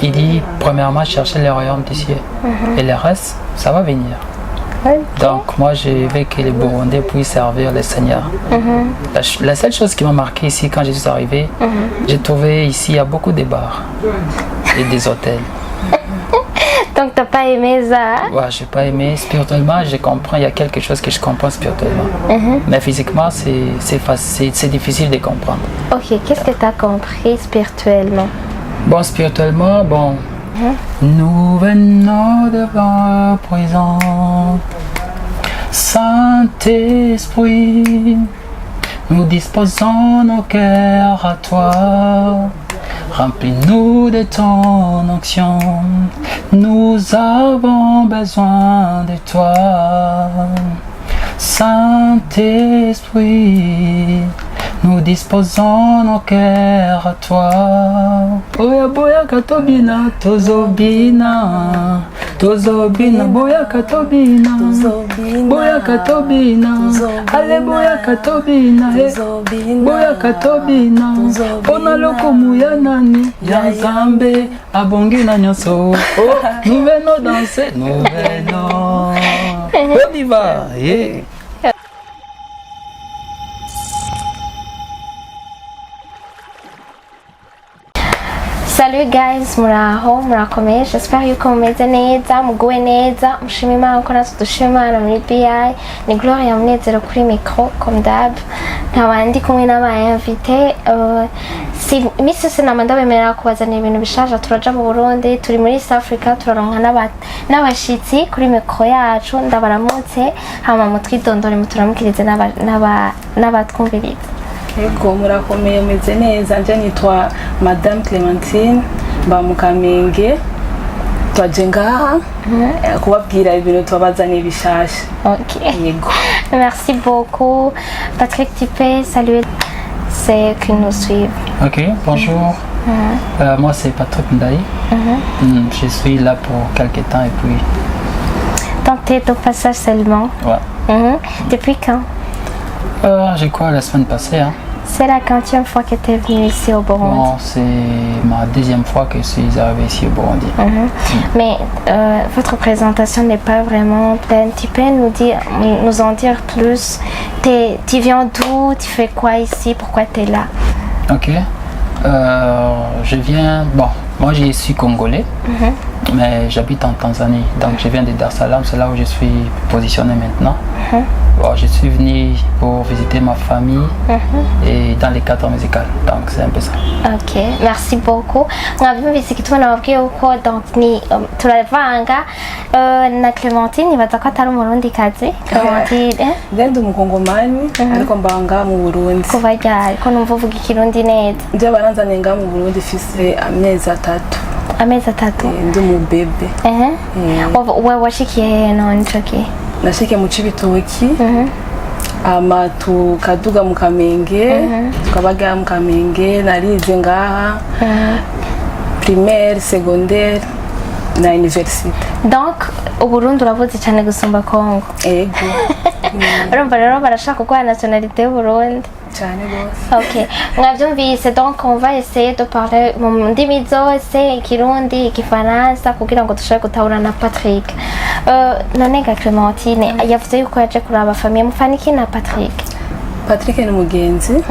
il dit, premièrement, chercher le royaume des cieux. Et le reste, ça va venir. Okay. Donc, moi, je veux que les Burundais puissent servir le Seigneur. La seule chose qui m'a marqué ici, quand je suis arrivé, j'ai trouvé ici, il y a beaucoup de bars et des hôtels. Donc, t'as pas aimé ça? Ouais, j'ai pas aimé. Spirituellement, je comprends, il y a quelque chose que je comprends spirituellement. Mais physiquement, c'est difficile de comprendre. Ok, qu'est-ce que tu as compris spirituellement? Bon, spirituellement, bon. Nous venons devant la présence, Saint-Esprit, nous disposons nos cœurs à toi. Remplis-nous de ton onction, nous avons besoin de toi. Saint-Esprit, nous disposons nos cœurs à toi. Boya boya katobina, tozobina, tozobina, boya katobina, boya katobina, ale boya katobina, boya katobina, pona lokomu ya nani, ya Nzambe, abongi na nyonso. Nous venons danser, nous venons. On y va, yeah. Salut guys, muraho murakomeye, j'espère yuko mumeze neza, muguwe neza, mushima Imana ko natwe dushima Imana muri BI. Ni Gloria Munezero kuri micro comme d'hab, nkaba ndi kumwe n'aba-invité. Imisi yose nama ndabemerera kubazanira ibintu bishaje. Turaja mu Burundi, turi muri East Africa, turaronka n'abashitsi kuri micro yacu. Ndabaramutse, hama mutwidondore muturamukirize n'abatwumviriza. Ego murakomeye meze neza, nje nitwa Madame Clémentine mba mu Kamenge, twaje ngaha kubabwira ibintu twabazaniye bishasha. Ok. Yego. Merci beaucoup. Patrick, tu peux saluer ceux qui nous suivent. Ok, bonjour. Moi c'est Patrick Ndaï. Je suis là pour quelques temps et puis... Donc tu es au passage seulement? Ouais. Depuis quand? J'ai quoi la semaine passée. Hein. C'est la 40e fois que tu es venu ici au Burundi? Bon, c'est ma deuxième fois que je suis arrivé ici au Burundi. Mais votre présentation n'est pas vraiment pleine. Tu peux nous en dire plus? Tu viens d'où? Tu fais quoi ici? Pourquoi tu es là? Ok. Je viens... Bon, moi je suis congolais, mais j'habite en Tanzanie. Donc je viens de Dar es Salaam, c'est là où je suis positionné maintenant. Bon, je suis venu pour visiter ma famille et dans les cadres musicaux. Donc c'est un peu ça. Ok, merci beaucoup. Mwavyumvise kitu nababwiye uko donc ni turavanga na Clémentine nibaza ko atari umurundi kazi. Clémentine Ndi umukongomani ariko mbanga mu Burundi. Kuva ryari ko numva uvuga ikirundi neza? Nje baranzanye nga mu Burundi fise amezi 3. Amezi 3? Ndi mu bebe. Wewe washikiye none choki? Nashike mu Cibitoki. Ama tukaduga mu Kamenge, tukabaga mu Kamenge, narize ngaha primaire, secondaire na université. Donc au Burundi uravuze cyane gusumba Congo? Ego. Urumva rero barashaka kuguha nationalité y'u Burundi? Cyane gose. Ok, mwavyumvise, donc on va essayer de parler mu ndimi zose, ikirundi, igifaransa, kugira ngo dushobore gutahura na Patrick. None ga Clémentine yavuze yuko yaje kuraba famille, mufana iki na Patrick? Patrick ni mugenzi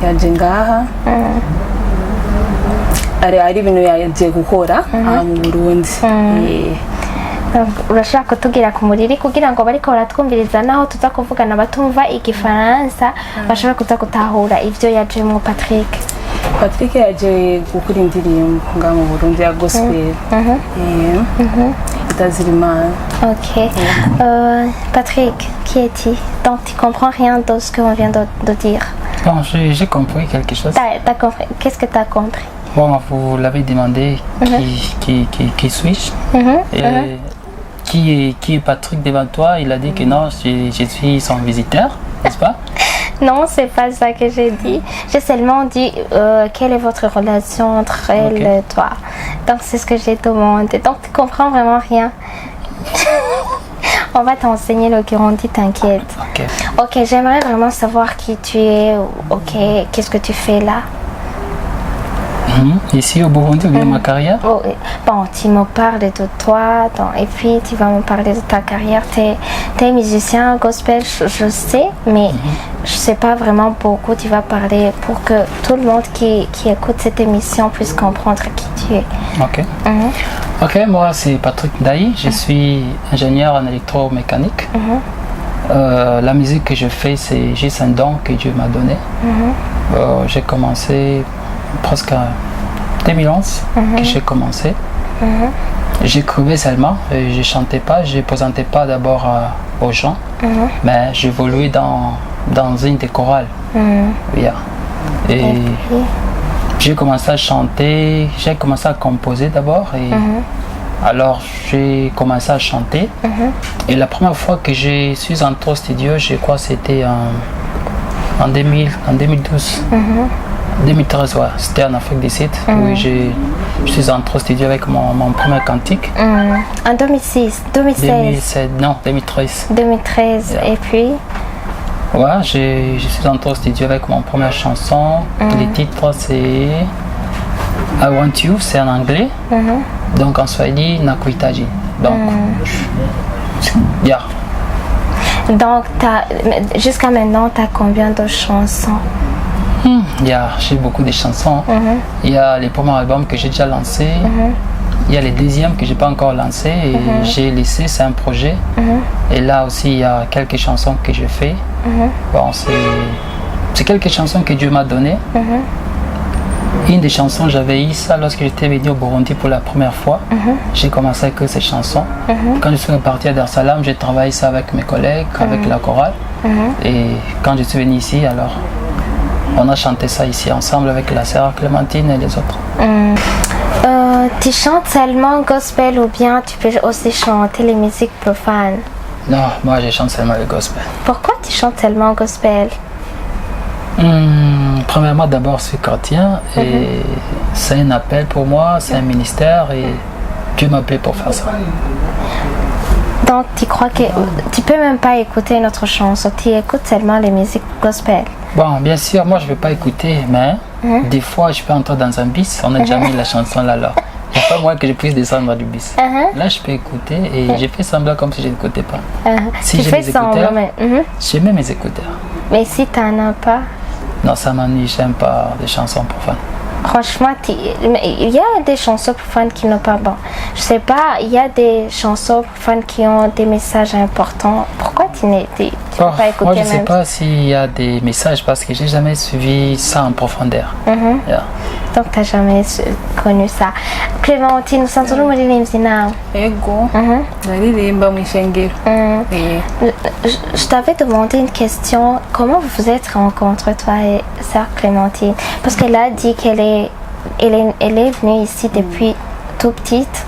yaje ngaha ari ibintu yaje gukora mu Burundi. Urashaka kutugira ku muriri kugira ngo bariko baratwumviriza naho tuza kuvugana batumva igifaransa bashobora kuza gutahura ivyo yajemwo Patrick? Patrick yaje gukora indirimbo nga mu Burundi ya gospel. Ok. Patrick, qui es-tu? Donc tu comprends rien de ce qu'on vient de dire? Bon, j'ai compris quelque chose. T'as compris? Qu'est-ce que tu as compris? Bon, vous l'avez demandé qui suis-je? Qui est Patrick devant toi? Il a dit que non, je suis son visiteur, n'est-ce pas? Non, c'est pas ça que j'ai dit. J'ai seulement dit quelle est votre relation entre elle et toi. Donc c'est ce que j'ai demandé. Donc tu comprends vraiment rien. On va t'enseigner le Kirundi, t'inquiète. Ok, j'aimerais vraiment savoir qui tu es. Ok, qu'est-ce que tu fais là? Ici au Burundi, ou bien ma carrière? Oh, bon, tu me parles de toi, et puis tu vas me parler de ta carrière. Tu es musicien gospel, je sais, mais je sais pas vraiment beaucoup. Tu vas parler pour que tout le monde qui écoute cette émission puisse comprendre qui tu es. Ok. Ok, moi c'est Patrick Ndaï, je suis ingénieur en électromécanique. La musique que je fais, c'est juste un don que Dieu m'a donné. J'ai commencé presque en 2011 que j'ai commencé. J'écrivais seulement, je chantais pas, je ne présentais pas d'abord aux gens, mais j'évoluais dans une des chorales. Yeah. Et j'ai commencé à chanter, j'ai commencé à composer d'abord. Et alors j'ai commencé à chanter. Et la première fois que je suis entré au studio, je crois que c'était en 2012. 2013, ouais. C'était en Afrique du Sud, où je suis entré au studio avec mon premier cantique. En 2006, 2016 2007, non, 2013. 2013, Yeah. Et puis Ouais, je suis entré au studio avec mon première chanson. Le titre c'est I Want You, c'est en anglais. Donc en swahili, Nakuhitaji. Donc, yeah. Donc, jusqu'à maintenant, tu as combien de chansons? J'ai beaucoup de chansons. Il y a les premiers albums que j'ai déjà lancés. Il y a les deuxièmes que j'ai pas encore lancés. Et j'ai laissé, c'est un projet. Et là aussi, il y a quelques chansons que je fais. Bon, c'est quelques chansons que Dieu m'a données. Une des chansons, j'avais eu ça lorsque j'étais venu au Burundi pour la première fois. J'ai commencé avec ces chansons. Quand je suis reparti à Dar es Salaam, j'ai travaillé ça avec mes collègues, avec la chorale. Et quand je suis venu ici, alors on a chanté ça ici ensemble avec la sœur Clémentine et les autres. Tu chantes seulement gospel ou bien tu peux aussi chanter les musiques profanes? Non, moi je chante seulement le gospel. Pourquoi tu chantes seulement gospel? Premièrement, d'abord, je suis chrétien et c'est un appel pour moi, c'est un ministère et Dieu m'a appelé pour faire ça. Donc, tu crois que tu peux même pas écouter une autre chanson, tu écoutes seulement les musiques gospel? Bon, bien sûr, moi je ne vais pas écouter, mais des fois je peux entrer dans un bus, on a déjà mis la chanson là. Il n'y a pas moi que je puisse descendre du bus. Là, je peux écouter et je fais semblant comme si je n'écoutais pas. Si tu j'ai fais mes écouteurs, semblant, mais j'ai même mes écouteurs. mais si tu n'en as pas, Non, ça m'ennuie, j'aime pas les chansons profanes. franchement, il y a des chansons profanes qui n'ont pas bon. Je sais pas, il y a des chansons profanes qui ont des messages importants. Pourquoi tu peux pas écouter moi, je ne sais même? pas s'il y a des messages parce que j'ai jamais suivi ça en profondeur. Yeah. Donc, tu n'as jamais connu ça. Clémentine, usanzwe uri umuririmbyi nawe? Ego, ndaririmba mu ishengero. Je t'avais demandé une question. Comment vous vous êtes rencontrés, toi et sœur Clémentine? Parce qu'elle a dit qu'elle est venue ici depuis tout petite.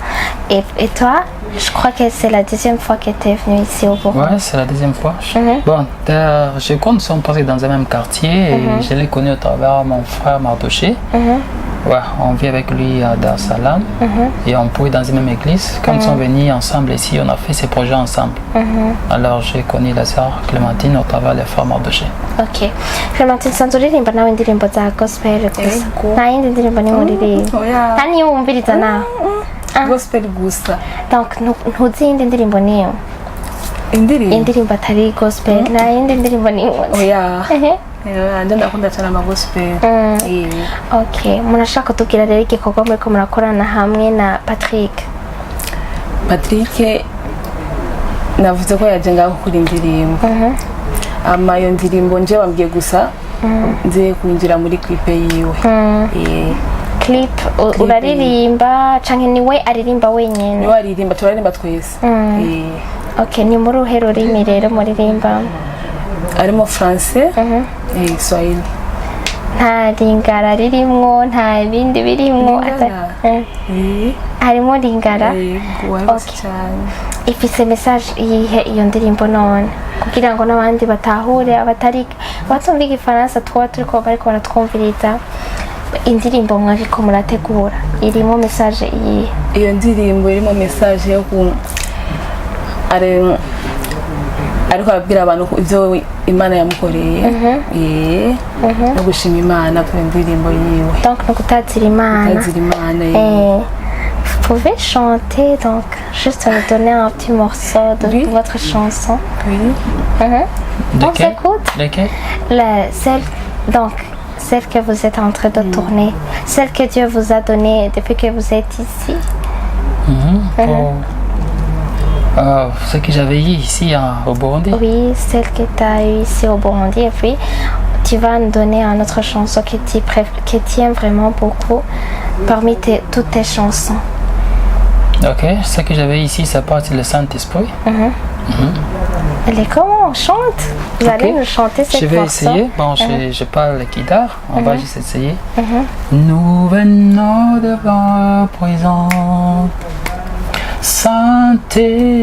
Et toi, je crois que c'est la deuxième fois que tu es venue ici au Burundi. Ouais, c'est la deuxième fois. Bon, je crois que nous sommes passés dans un même quartier et je l'ai connu au travers mon frère Mardoché. Ouais, on vit avec lui à Dar es Salaam et on prie dans une même église. Quand nous sommes venus ensemble ici, on a fait ces projets ensemble. Alors j'ai connu la sœur Clémentine au travers des frères Mardoché. Ok. Clémentine, usanzwe uririmba nawe indirimbo za gospel gusa? Ego. Nta yindi ndirimbo nimuririmba? Oya. Nta niyo wumviriza nawe? Gospel gusa. Donc, ntuzi iyindi ndirimbo niyo? Indirimbo. Indirimbo atari gospel, nta yindi ndirimbo niyo? Oya. Nje ndakunda cyane ama gospel. Ok, murashaka kutubwira rero igikorwa muriko murakorana hamwe na Patrick? Patrick navuze ko yaje ngaho kuri indirimbo. Ama yo ndirimbo nje wambwiye gusa nze kwinjira muri clip yiwe. Clip uraririmba canke niwe aririmba wenyene? Niwe aririmba, turaririmba twese. Ok, ni muri uruhe rurimi rero muririmba? Arimo français et swahili. Nta lingara ririmwo, nta bindi birimwo? Harimo lingara? cyane. Ifise message yihe iyo ndirimbo none kugira ngo n'abandi batahure batumva igifaransa twaba turiko bariko baratwumviriza indirimbo mwariko murategura irimo message yihe? Iyo ndirimbo irimo message yo ariko arabwira abantu ibyo Imana yamukoreye no gushima Imana ku indirimbo yiwe. Donc no gutazira Imana. Gutazira Imana. Vous pouvez chanter, donc juste me donner un petit morceau de votre chanson. Oui. On s'écoute. Laquelle? Celle que vous êtes en train de tourner, celle que Dieu vous a donnée depuis que vous êtes ici. Ce que j'avais eu ici au Burundi. Oui, celle que tu as eue ici au Burundi. Et puis, tu vas nous donner une autre chanson que tu aimes vraiment beaucoup parmi toutes tes chansons. Ok, ce que j'avais ici, ça part le Saint-Esprit. Elle est comment on chante? Vous allez nous chanter cette chanson. Je vais essayer. Bon, je parle la guitare. On va juste essayer. Nous venons devant la présence. Saint-Esprit,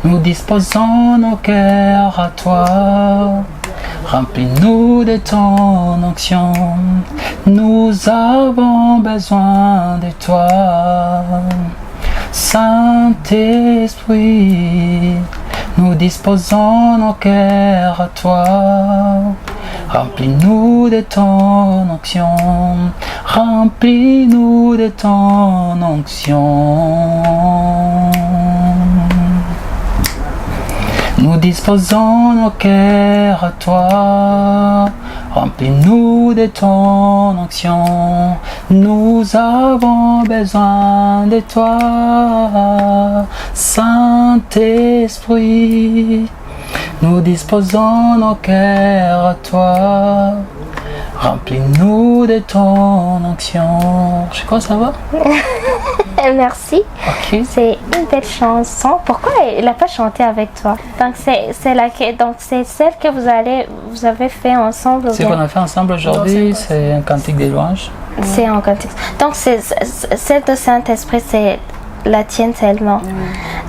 nous disposons nos cœurs à toi. Remplis-nous de ton onction. Nous avons besoin de toi. Saint-Esprit, nous disposons nos cœurs à toi. Remplis-nous de ton onction. Remplis-nous de ton onction. Nous disposons nos cœurs à toi. Remplis-nous de ton onction. Nous avons besoin de toi. Saint-Esprit, nous disposons nos cœurs à toi. Remplis-nous de ton onction. Je crois que ça va. Merci. Okay. C'est une belle chanson. Pourquoi elle n'a pas chanté avec toi? Donc c'est celle que vous avez fait ensemble. Ce qu'on a fait ensemble aujourd'hui, c'est un cantique de louange. C'est un cantique. Donc celle de Saint-Esprit, c'est la tienne seulement.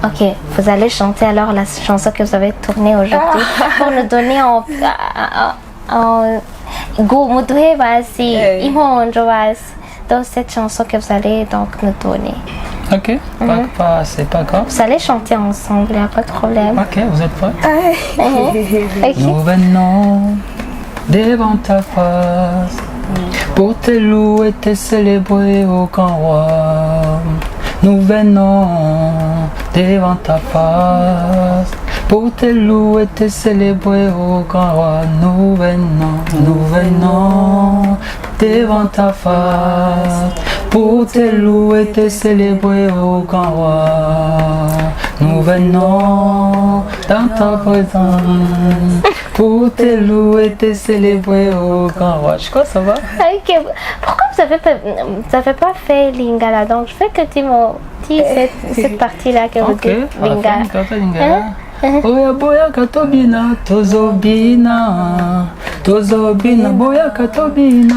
Ok, vous allez chanter alors la chanson que vous avez tournée aujourd'hui pour nous donner donc cette chanson que vous allez donc nous donner. Ok, c'est pas grave. Vous allez chanter ensemble, il n'y a pas de problème. Ok, vous êtes prêts? Okay. Nous venons devant ta face pour te louer et te célébrer au grand roi. Nous venons devant ta face pour te louer et te célébrer au grand roi. Nous venons devant ta face pour te louer et te célébrer au grand roi. Nous venons dans ta présence pour te louer et te célébrer au grand roi. Je crois que ça va. Ok. Pourquoi vous avez pas fait Lingala? Donc je veux que tu me dis cette partie-là que vous dites Lingala. Oya boya katobina tozobina boya katobina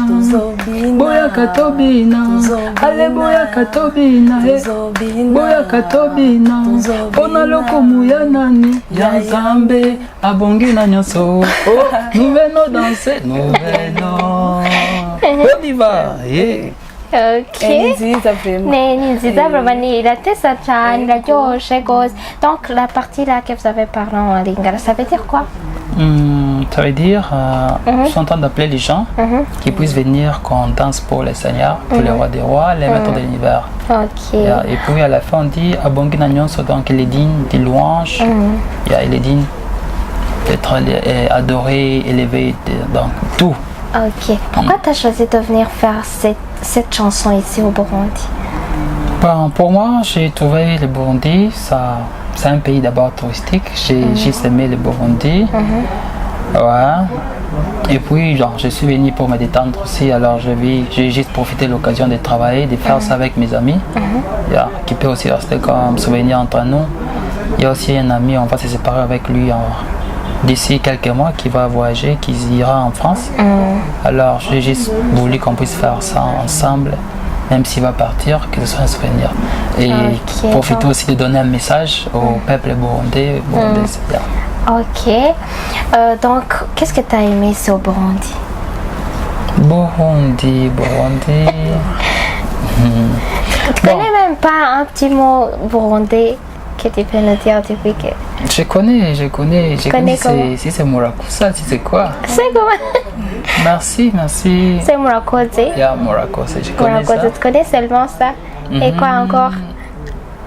ale boya katobina boya katobina pona lokomu ya nani ya Nzambe abongi na nyonso. Nous venons danser, nous venons. On y va. Ok. Donc la partie là que vous avez parlé en lingala, ça veut dire quoi? Ça veut dire, je suis en train d'appeler les gens qui puissent venir qu'on danse pour le Seigneur, pour le roi des rois, les maîtres de l'univers. Ok. Et puis à la fin on dit Abongi na nyonso, donc il est digne des louanges, il est digne d'être adoré, élevé, donc tout. Ok. Pourquoi tu as choisi de venir faire cette chanson ici au Burundi? Pour moi, j'ai trouvé le Burundi, c'est un pays d'abord touristique. J'ai juste aimé le Burundi. Ouais. Et puis, je suis venu pour me détendre aussi. Alors, j'ai juste profité de l'occasion de travailler, de faire ça avec mes amis. Qui peut aussi rester comme souvenir entre nous. Il y a aussi un ami, on va se séparer avec lui d'ici quelques mois, qui va voyager, qui ira en France. Alors j'ai juste voulu qu'on puisse faire ça ensemble, même s'il va partir, que ce soit un souvenir. Et profiter aussi de donner un message au peuple burundais. C'est bien. Ok. Donc, qu'est-ce que tu as aimé sur Burundi? Burundi. Tu connais même pas un petit mot burundais que tu peux nous dire depuis que... Je connais comment? si c'est Murakusa, si c'est quoi. C'est comment? Merci. C'est Murakoze. Yeah, Murakose, je connais ça. Murakoze, tu connais seulement ça? Et quoi encore?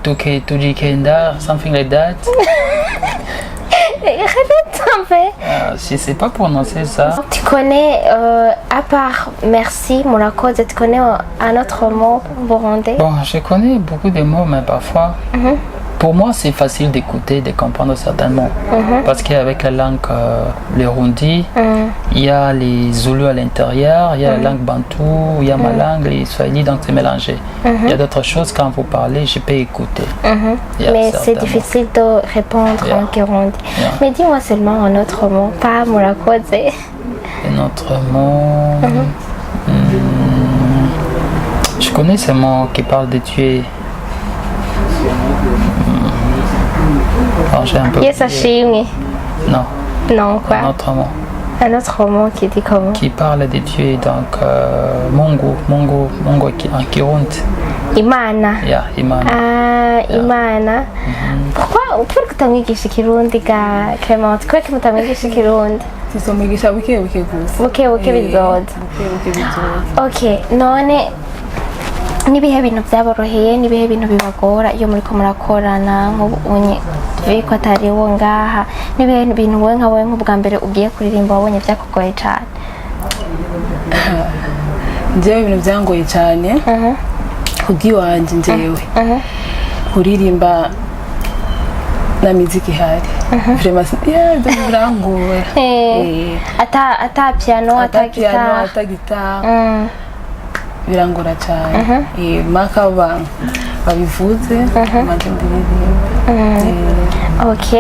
Tuji Kenda, something like that. Répète un peu. Je sais pas prononcer ça. Tu connais, à part merci, Murakoze, tu connais un autre mot burundais? Bon, je connais beaucoup de mots, mais parfois, pour moi, c'est facile d'écouter, de comprendre certains mots. Parce qu'avec la langue, le Rundi, il y a les Zoulous à l'intérieur, il y a la langue Bantou, il y a ma langue, les Swahili, donc c'est mélangé. Il y a d'autres choses, quand vous parlez, je peux écouter. Mais c'est difficile de répondre en Kirundi. Mais dis-moi seulement un autre mot, pas Murakoze. Un autre mot... Je connais ce mot qui parle de tuer. J'ai un peu... Yesashimi. Non. Non, quoi? Un autre mot. Un autre mot qui dit comment? Qui parle de tuer, donc Mongo en Kirundi. Imana. Yeah, Imana. Ah, Imana. Pourquoi que tu as mis Kirundi, Clément? Pourquoi que tu as mis Kirundi? Tuzomigisha buke gusa. Buke bizoza. Okay, none nibihe bintu byaboroheye nibihe bintu bibagora iyo muri ko murakorana nk'ubunye biko atari wo ngaha nibihe bintu wowe nka wowe nk'ubwa mbere ugiye kuririmba wabonye byakugoye cyane? Njyewe ibintu byangoye cyane kubwiwanje njyewe kuririmba na muziki hari vraiment birangora ata piano ata guitar birangora cyane maka babivuze maze ndirimba. Ok.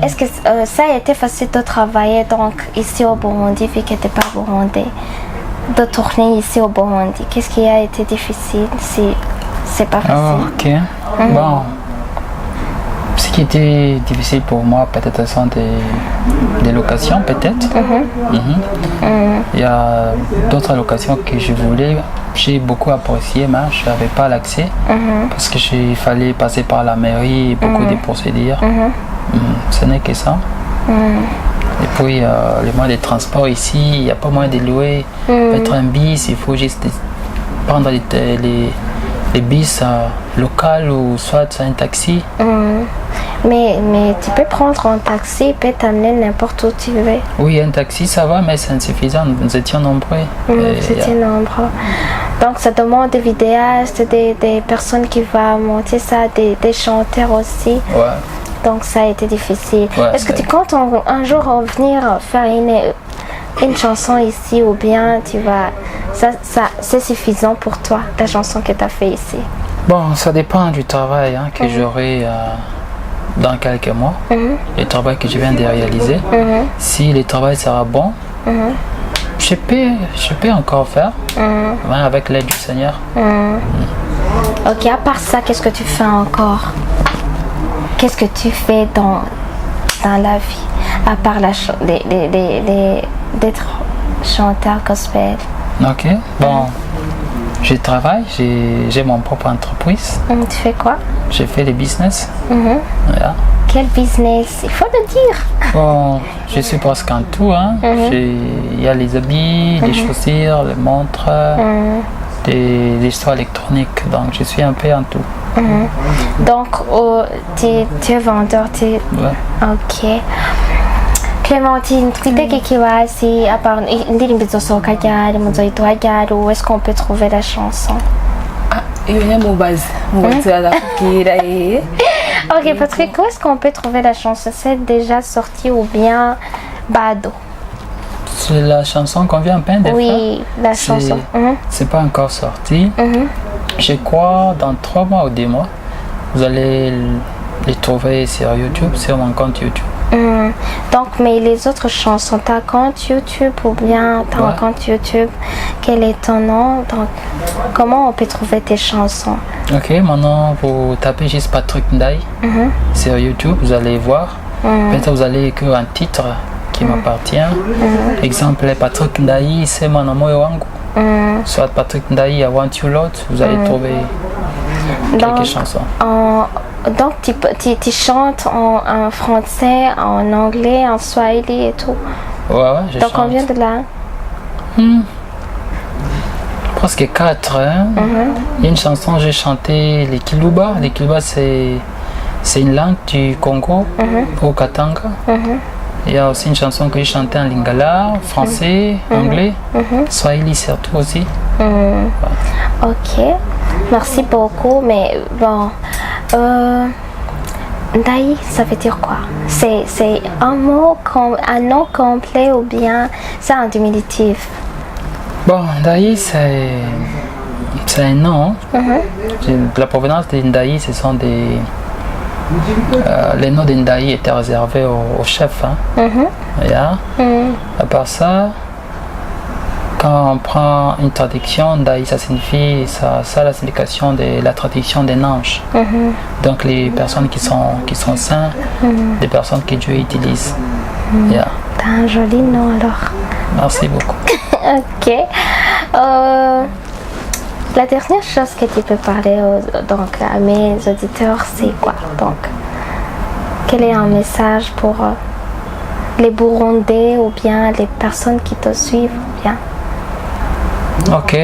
Est-ce que ça a été facile de travailler donc ici au Burundi vu que tu n'es pas burundais, de tourner ici au Burundi? Qu'est-ce qui a été difficile si c'est pas facile? Ok. Bon. Ce qui était difficile pour moi, peut-être, sont des locations, peut-être. Il y a d'autres locations que je voulais, j'ai beaucoup apprécié, mais je n'avais pas l'accès parce qu'il fallait passer par la mairie et beaucoup de procédures. Ce n'est que ça. Et puis, les moyens de transport ici, il n'y a pas moyen de louer, mettre un bis, il faut juste prendre les bus locaux ou soit un taxi. Mais tu peux prendre un taxi, il peut t'amener n'importe où tu veux. Oui, un taxi ça va, mais c'est insuffisant, nous étions nombreux. Nombreux. Donc ça demande des vidéastes, des personnes qui vont monter ça, des chanteurs aussi. Ouais. Donc ça a été difficile. Ouais, est-ce que tu comptes un jour venir faire une chanson ici ou bien tu vas... Ça, c'est suffisant pour toi, la chanson que tu as fait ici? Bon, ça dépend du travail que j'aurai dans quelques mois. Le travail que je viens de réaliser. Si le travail sera bon, je peux encore faire, avec l'aide du Seigneur. Ok, à part ça, qu'est-ce que tu fais encore? Qu'est-ce que tu fais dans la vie, à part d'être chanteur gospel? Ok, bon, je travaille, j'ai mon propre entreprise. Tu fais quoi? Je fais des business. Voilà. Quel business? Il faut le dire. Bon, je suis presque en tout. Il y a les habits, les chaussures, les montres, des histoires électroniques. Donc, je suis un peu en tout. Donc, tu es vendeur. Ouais. Ok. Clémentine, twiteke kiwasi à part indirimbo izosohoka ryari muzoyitoha ryari où est-ce qu'on peut trouver la chanson? Iyo nyamubazi arakubwira Ok, Patrick, où est-ce qu'on peut trouver la chanson? C'est déjà sorti ou bien Bado? C'est la chanson qu'on vient à peine de faire. Oui, la chanson. C'est pas encore sorti. Je crois dans 3 mois ou 2 mois, vous allez les trouver sur YouTube, sur mon compte YouTube. Donc, mais les autres chansons, t'as un compte YouTube ou bien t'as un compte YouTube? Quel est ton nom? Donc, comment on peut trouver tes chansons? Ok, mon nom, vous tapez juste Patrick Ndaye sur YouTube, vous allez voir. Peut-être vous allez écrire un titre qui m'appartient. Exemple, Patrick Ndaye, c'est mon nom wangu. Soit Patrick Ndaye, I Want You Lot, vous allez trouver quelques chansons. Donc tu chantes en français, en anglais, en swahili et tout. Ouais, je Donc chante. combien de langues? Presque 4. Hein? Il y a une chanson, j'ai chanté les Kiluba. Les Kiluba, c'est une langue du Congo, au Katanga. Il y a aussi une chanson que j'ai chantée en lingala, français, anglais, swahili surtout aussi. Ok, merci beaucoup. Mais bon, Ndaï, ça veut dire quoi? C'est un mot, un nom complet ou bien c'est un diminutif? Bon, Ndaï, c'est un nom. La provenance de Ndaï, ce sont des... les noms de Ndaï étaient réservés au chef. Hein. Yeah. À part ça, quand on prend une traduction, Ndaï, ça signifie, ça a la signification de la traduction des anges. Donc les personnes qui sont saints, des personnes que Dieu utilise. Yeah. T'as un joli nom alors. Merci beaucoup. Ok. La dernière chose que tu peux parler donc, à mes auditeurs, c'est quoi? Donc, quel est un message pour les Burundais ou bien les personnes qui te suivent? Bien. Ok.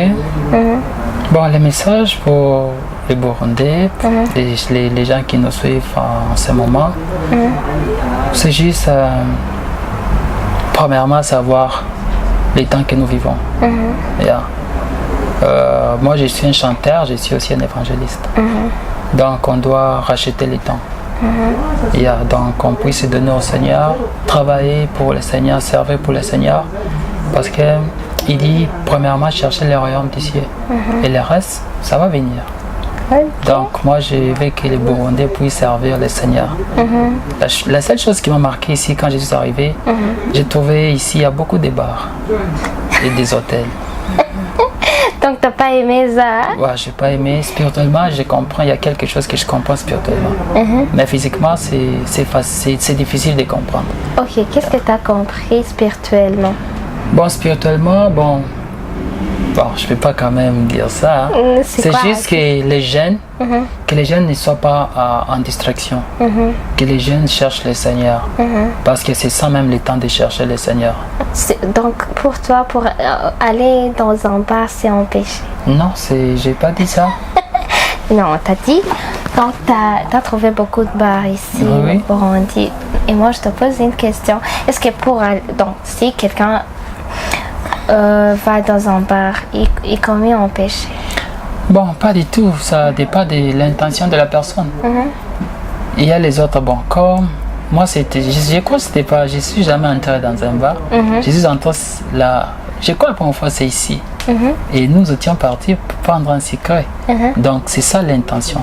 Bon, le message pour les Burundais, les gens qui nous suivent en ce moment, c'est juste, premièrement, savoir les temps que nous vivons. Yeah. Moi, je suis un chanteur, je suis aussi un évangéliste. Donc, on doit racheter les temps. Yeah. Donc, on puisse se donner au Seigneur, travailler pour le Seigneur, servir pour le Seigneur. Parce qu'il dit, premièrement, chercher le royaume des cieux. Et le reste, ça va venir. Donc, moi, je veux que les Burundais puissent servir le Seigneur. La seule chose qui m'a marqué ici, quand je suis arrivé, j'ai trouvé ici, il y a beaucoup de bars et des hôtels. Donc, t'as pas aimé ça? Ouais, j'ai pas aimé. Spirituellement, je comprends, il y a quelque chose que je comprends spirituellement. Mais physiquement, c'est difficile de comprendre. Ok, qu'est-ce que t'as compris spirituellement? Bon, spirituellement, bon, je ne peux pas quand même dire ça. Hein. C'est juste que les jeunes ne soient pas en distraction. Que les jeunes cherchent le Seigneur. Parce que c'est ça même le temps de chercher le Seigneur. Donc pour toi, pour aller dans un bar, c'est un péché? Non, j'ai pas dit ça. Non, t'as dit. Donc t'as trouvé beaucoup de bars ici au Burundi. Et moi je te pose une question. Est-ce que donc si quelqu'un va dans un bar, il commet un péché? Bon, pas du tout. Ça dépend de l'intention de la personne. Il y a les autres, bon, comme moi, je crois que c'était pas, je suis jamais entré dans un bar. Je suis entré là, je crois que la première fois c'est ici. Et nous étions partis pour prendre un secret. Donc c'est ça l'intention.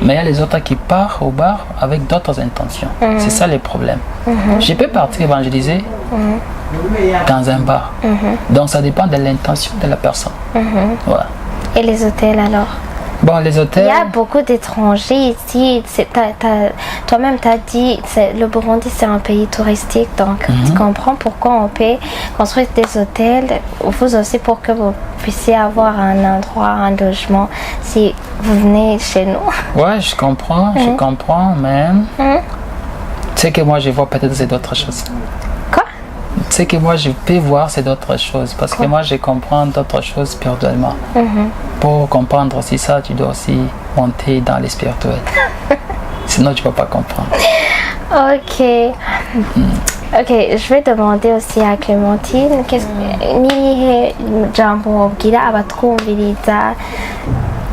Mais il y a les autres qui partent au bar avec d'autres intentions. C'est ça le problème. Je peux partir évangéliser dans un bar. Donc ça dépend de l'intention de la personne. Ouais. Et les hôtels alors? Bon, les hôtels... Il y a beaucoup d'étrangers ici. Toi-même, tu as dit que le Burundi, c'est un pays touristique. Donc, tu comprends pourquoi on peut construire des hôtels, vous aussi, pour que vous puissiez avoir un endroit, un logement, si vous venez chez nous. Ouais, je comprends, mais... Tu sais que moi, je vois peut-être c'est d'autres choses. Quoi? Tu sais que moi, je peux voir c'est d'autres choses. Parce que moi, je comprends d'autres choses spirituellement. Pour comprendre aussi ça, tu dois aussi monter dans les spirituels. Sinon, tu ne peux pas comprendre. Ok. Ok, je vais demander aussi à Clémentine, ni jambo bwira abatwumviriza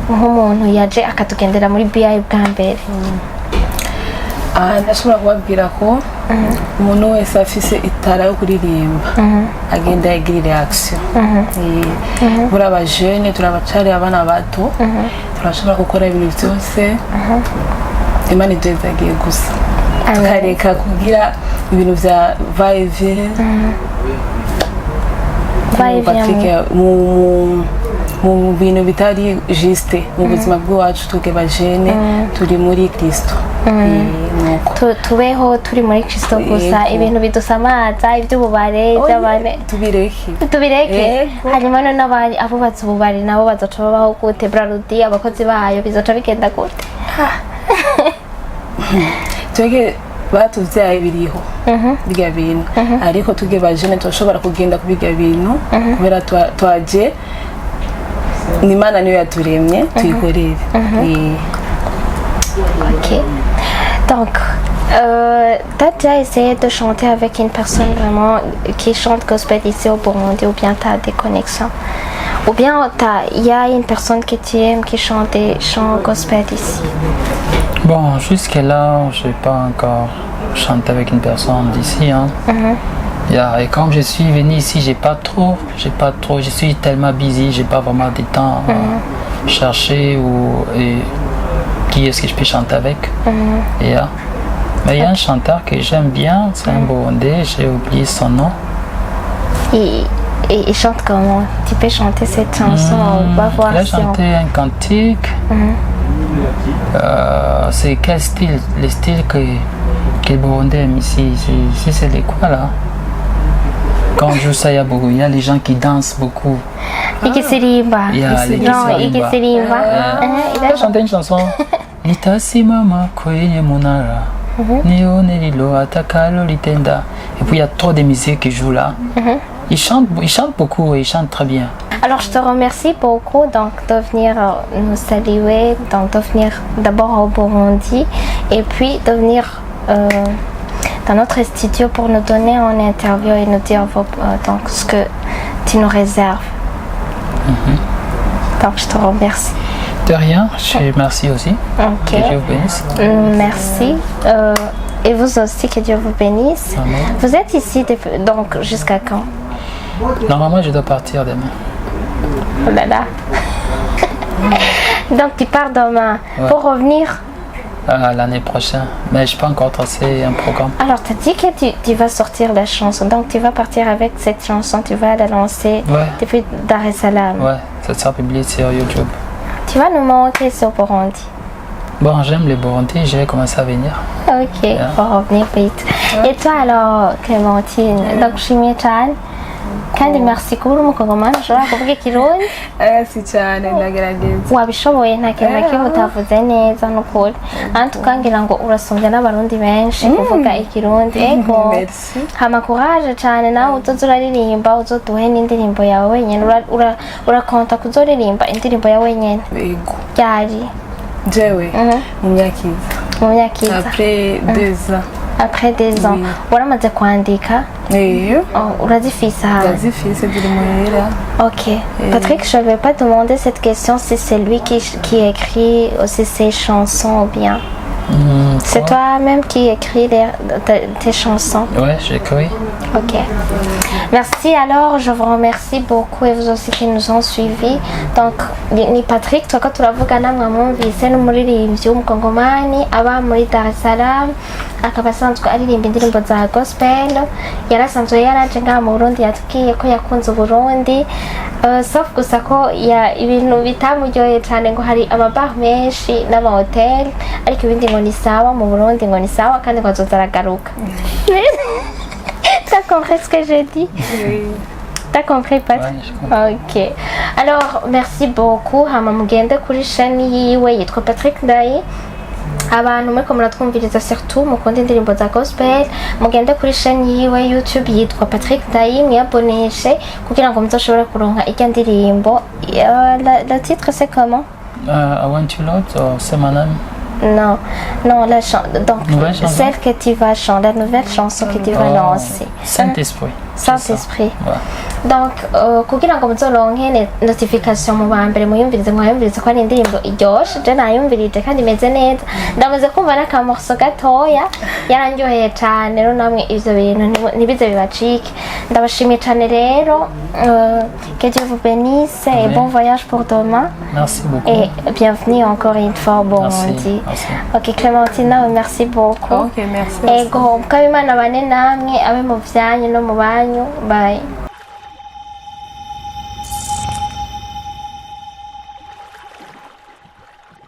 nk'umuntu yaje akatugendera muri BI bwa mbere? ndashobora kubabwira ko umuntu wese afise itara yo kuririmba agenda yagira reaction. Muri abajene turabacari abana bato turashobora gukora ibintu byose Imana iduhezagiye gusa tukareka kugira ibintu vya va-et-vient mu bintu bitari juste mu buzima bwacu twebwe bajene turi muri Kristo. tubeho turi muri Kristo gusa, ibintu bidusamaza iby'ububare by'abane tubireke. Hanyuma none abubatse ububare nabo bazoca babaho gute? Brarudi abakozi bayo bizoca bigenda gute? twebwe batuvyaye biriho birya bintu ariko twebwe bajene turashobora kugenda ku birya bintu kubera twaje n'Imana niyo yaturemye tuyikorere. Ok. Donc, t'as déjà essayé de chanter avec une personne vraiment qui chante gospel ici au Burundi ou bien t'as des connexions? Ou bien il y a une personne que tu aimes qui chante des chants gospel ici? Bon, jusqu'à là, je n'ai pas encore chanté avec une personne d'ici. Hein. Et comme je suis venu ici, je suis tellement busy, j'ai pas vraiment de temps à chercher qui est-ce que je peux chanter avec. Mais il y a un chanteur que j'aime bien, c'est un Burundais, j'ai oublié son nom. Il chante comment? Tu peux chanter cette chanson? On va voir. Il a chanté un cantique. C'est quel style? Le style que le Burundais aime ici, c'est quoi là? Quand on joue ça, il y a les gens qui dansent beaucoup. Ikiserimba. Il a chanté une chanson. Nitasimama kwenye munara. Nione lilo atakalo litenda. Et puis il y a trop de musique qui jouent là. Ils chantent beaucoup et ils chantent très bien. Alors je te remercie beaucoup donc, de venir nous saluer, donc de venir d'abord au Burundi et puis de venir dans notre studio pour nous donner une interview et nous dire donc, ce que tu nous réserves. Donc je te remercie. De rien, je remercie aussi. Ok. Que Dieu vous bénisse. Merci. Et vous aussi, que Dieu vous bénisse. Amen. Vous êtes ici donc jusqu'à quand? Normalement, je dois partir demain. Oh là là. Donc tu pars demain pour revenir l'année prochaine. Mais je peux encore tracer un programme. Alors tu as dit que tu vas sortir la chanson. Donc tu vas partir avec cette chanson. Tu vas la lancer depuis Dar es Salaam. Ouais, ça sera publié sur YouTube. Tu vas nous montrer sur Burundi. Bon, j'aime les Burundi, je vais commencer à venir. Ok, pour revenir vite. Et toi alors, Clémentine, donc Shimie-chan, kandi merci kuri umukongomani ushobora kuvuga ikirundi si cyane ndagerageza wabishoboye nta kintu na kimwe utavuze neza n'ukuri anti ukangira ngo urasumbya n'abarundi benshi kuvuga ikirundi ego hama courage cyane nawe uzoza uraririmba uzoduhe n'indirimbo yawe wenyine urakonta kuzoririmba indirimbo yawe wenyine ego ryari jewe mu myaka iza après 2 ans waramaze kwandika urazifise aha urazifise ziri muhira. Ok. Patrick, je ne vais pas demander cette question si c'est lui qui écrit aussi ses chansons ou bien. C'est toi-même qui écris tes chansons. Ouais, j'écris. Ok. Merci alors, je vous remercie beaucoup et vous aussi qui nous ont suivis. Donc, ni Patrick, toi quand tu l'as vu, mwamwumvise n'umuririmbyi w'umukongomani aba muri Dar es Salaam, akaba asanzwe aririmba indirimbo za gospel. Yarasanzwe yaraje ngaha mu Burundi, yatubwiye ko yakunze Burundi. Sauf gusa ko ibintu bitamuryoheye cyane ngo hari amabar menshi n'amahoteli, ariko ibindi ngo ni sawa mu Burundi, ngo ni sawa kandi ngo azoza aragaruka. T'as compris ce que j'ai dit? Oui. T'as compris, Patrick? Ouais, ok. Alors, merci beaucoup. Hama mugende kuri chaîne yiwe yitwa Patrick Ndayi. Abantu muriko muratwumviriza surtout mukunda indirimbo za gospel mugende kuri chaîne yiwe YouTube yitwa Patrick Ndayi mwiaboneshe kugira ngo muzoshobore kuronka ijya ndirimbo. Le titre c'est comment? I Want You Lord, c'est mon nom. Non, donc celle que tu vas chanter, la nouvelle chanson que tu vas lancer. Saint-Esprit. Saint-Esprit. Ouais. Donc, kugira ngo muzoronke notification mu bambere muyumvirize ko ari indirimbo iryoshe je nayumvirije kandi imeze neza ndamaze kumva n'akamorso gatoya yarandyoheye cyane rero namwe ivyo bintu ntibize bibacike ndabashimiye cyane rero que Dieu vous bénisse et bon voyage pour demain. Merci beaucoup et bienvenue encore une fois au Burundi. Ok Clémentine, merci beaucoup. Ok, merci. Ego mukabimana bane namwe abe mu vyanyu no mu banyu bye.